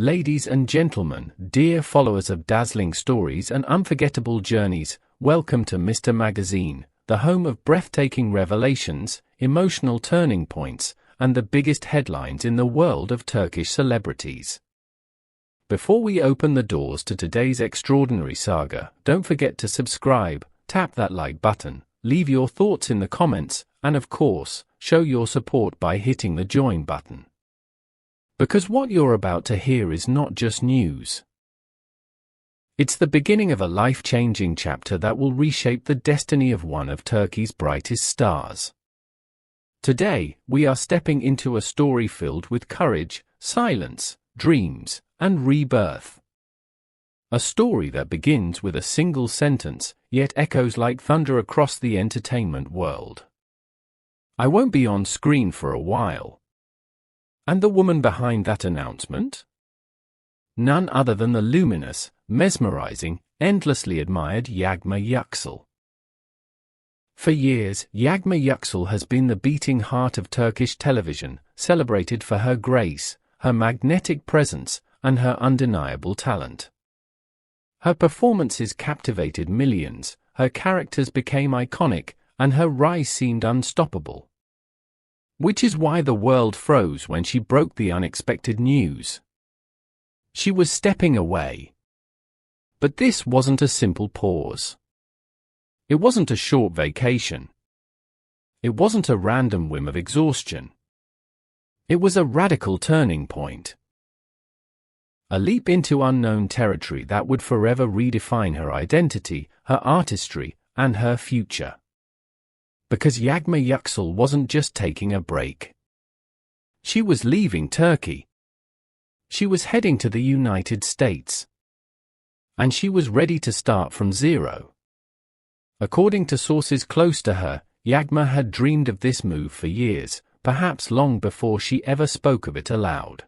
Ladies and gentlemen, dear followers of dazzling stories and unforgettable journeys, welcome to Mr. Magazine, the home of breathtaking revelations, emotional turning points, and the biggest headlines in the world of Turkish celebrities. Before we open the doors to today's extraordinary saga, don't forget to subscribe, tap that like button, leave your thoughts in the comments, and of course, show your support by hitting the join button. Because what you're about to hear is not just news. It's the beginning of a life-changing chapter that will reshape the destiny of one of Turkey's brightest stars. Today, we are stepping into a story filled with courage, silence, dreams, and rebirth. A story that begins with a single sentence, yet echoes like thunder across the entertainment world. I won't be on screen for a while. And the woman behind that announcement? None other than the luminous, mesmerizing, endlessly admired Yağmur Yüksel. For years, Yağmur Yüksel has been the beating heart of Turkish television, celebrated for her grace, her magnetic presence, and her undeniable talent. Her performances captivated millions, her characters became iconic, and her rise seemed unstoppable. Which is why the world froze when she broke the unexpected news. She was stepping away. But this wasn't a simple pause. It wasn't a short vacation. It wasn't a random whim of exhaustion. It was a radical turning point. A leap into unknown territory that would forever redefine her identity, her artistry, and her future. Because Yağmur Yüksel wasn't just taking a break. She was leaving Turkey. She was heading to the United States. And she was ready to start from zero. According to sources close to her, Yağmur had dreamed of this move for years, perhaps long before she ever spoke of it aloud.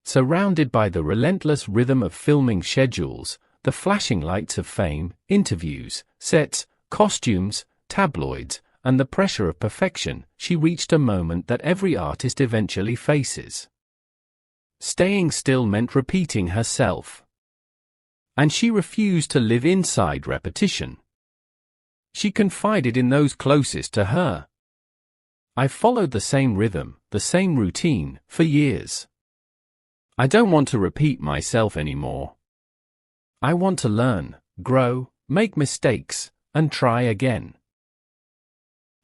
Surrounded by the relentless rhythm of filming schedules, the flashing lights of fame, interviews, sets, costumes, tabloids, and the pressure of perfection, she reached a moment that every artist eventually faces. Staying still meant repeating herself. And she refused to live inside repetition. She confided in those closest to her. "I followed the same rhythm, the same routine, for years. I don't want to repeat myself anymore. I want to learn, grow, make mistakes, and try again."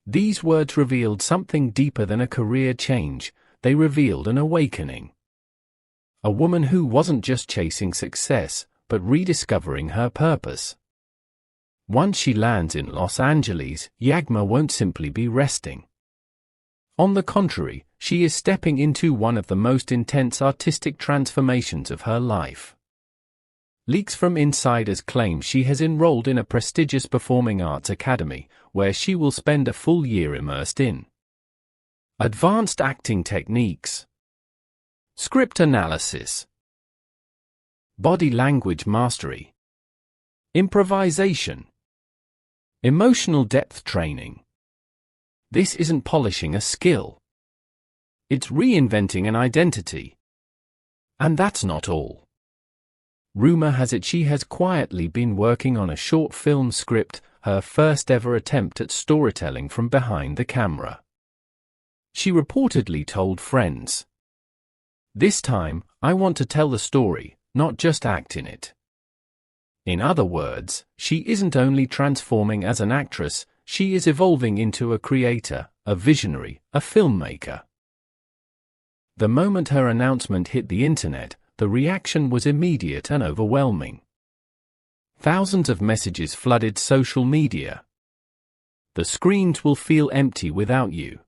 These words revealed something deeper than a career change, they revealed an awakening. A woman who wasn't just chasing success, but rediscovering her purpose. Once she lands in Los Angeles, Yağmur won't simply be resting. On the contrary, she is stepping into one of the most intense artistic transformations of her life. Leaks from insiders claim she has enrolled in a prestigious performing arts academy, where she will spend a full year immersed in advanced acting techniques, script analysis, body language mastery, improvisation, emotional depth training. This isn't polishing a skill. It's reinventing an identity. And that's not all. Rumor has it she has quietly been working on a short film script, her first ever attempt at storytelling from behind the camera. She reportedly told friends, "This time, I want to tell the story, not just act in it." In other words, she isn't only transforming as an actress, she is evolving into a creator, a visionary, a filmmaker. The moment her announcement hit the internet, the reaction was immediate and overwhelming. Thousands of messages flooded social media. "The screens will feel empty without you.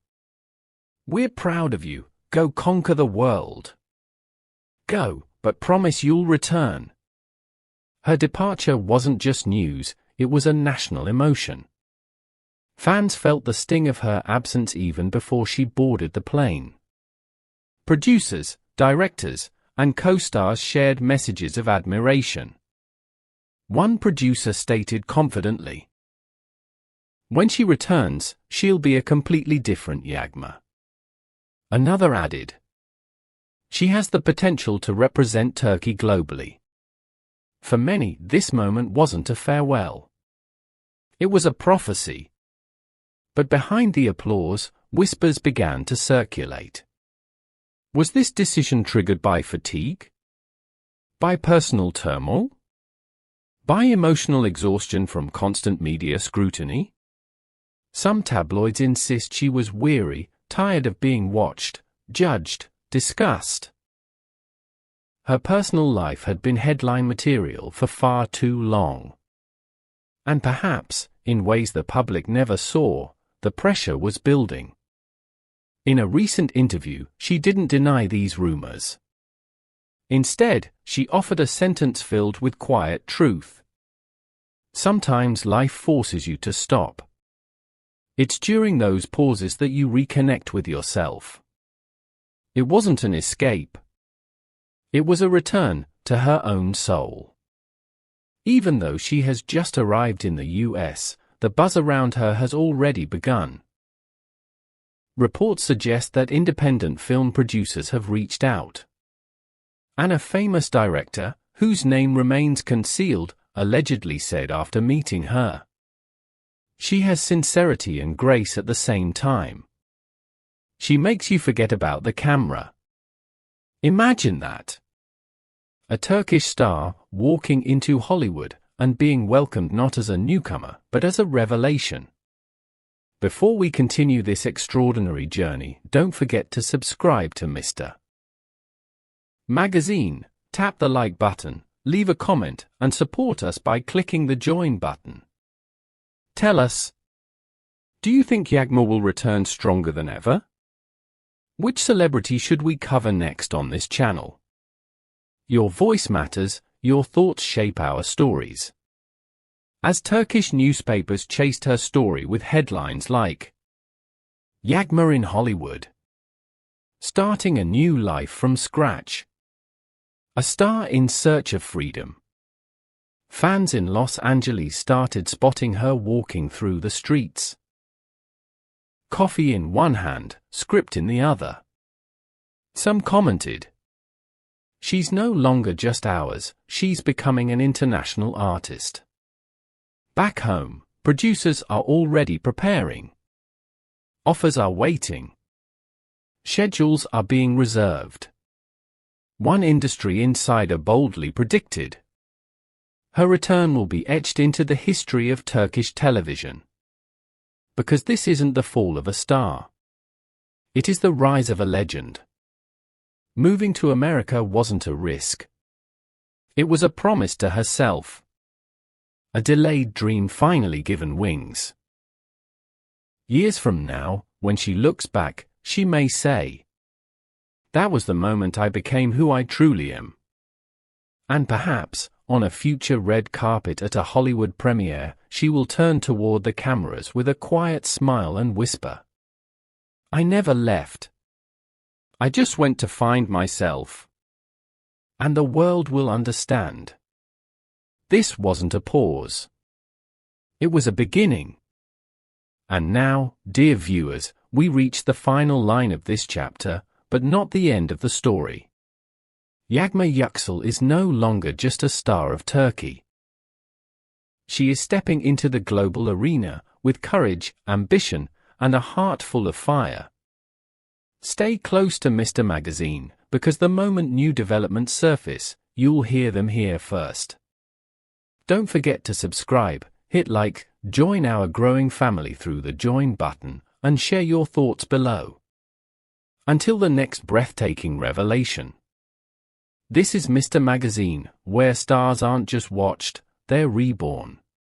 We're proud of you, go conquer the world. Go, but promise you'll return." Her departure wasn't just news, it was a national emotion. Fans felt the sting of her absence even before she boarded the plane. Producers, directors, and co-stars shared messages of admiration. One producer stated confidently, "When she returns, she'll be a completely different Yağmur." Another added, She has the potential to represent Turkey globally. For many, this moment wasn't a farewell. It was a prophecy. But behind the applause, whispers began to circulate. Was this decision triggered by fatigue? By personal turmoil? By emotional exhaustion from constant media scrutiny? Some tabloids insist she was weary, tired of being watched, judged, discussed. Her personal life had been headline material for far too long. And perhaps, in ways the public never saw, the pressure was building. In a recent interview, she didn't deny these rumors. Instead, she offered a sentence filled with quiet truth. Sometimes life forces you to stop. It's during those pauses that you reconnect with yourself. It wasn't an escape. It was a return to her own soul. Even though she has just arrived in the US, the buzz around her has already begun. Reports suggest that independent film producers have reached out. And a famous director, whose name remains concealed, allegedly said after meeting her, "She has sincerity and grace at the same time. She makes you forget about the camera." Imagine that. A Turkish star walking into Hollywood and being welcomed not as a newcomer but as a revelation. Before we continue this extraordinary journey, don't forget to subscribe to Mr. Magazine, tap the like button, leave a comment, and support us by clicking the join button. Tell us, do you think Yağmur will return stronger than ever? Which celebrity should we cover next on this channel? Your voice matters, your thoughts shape our stories. As Turkish newspapers chased her story with headlines like, "Yağmur in Hollywood. Starting a new life from scratch. A star in search of freedom." Fans in Los Angeles started spotting her walking through the streets. Coffee in one hand, script in the other. Some commented, "She's no longer just ours, she's becoming an international artist." Back home, producers are already preparing. Offers are waiting. Schedules are being reserved. One industry insider boldly predicted, her return will be etched into the history of Turkish television. Because this isn't the fall of a star. It is the rise of a legend. Moving to America wasn't a risk. It was a promise to herself. A delayed dream finally given wings. Years from now, when she looks back, she may say, "That was the moment I became who I truly am." And perhaps, on a future red carpet at a Hollywood premiere, she will turn toward the cameras with a quiet smile and whisper, "I never left. I just went to find myself." And the world will understand. This wasn't a pause. It was a beginning. And now, dear viewers, we reach the final line of this chapter, but not the end of the story. Yağmur Yüksel is no longer just a star of Turkey. She is stepping into the global arena with courage, ambition, and a heart full of fire. Stay close to Mr. Magazine, because the moment new developments surface, you'll hear them here first. Don't forget to subscribe, hit like, join our growing family through the join button, and share your thoughts below. Until the next breathtaking revelation. This is Mr. Magazine, where stars aren't just watched, they're reborn.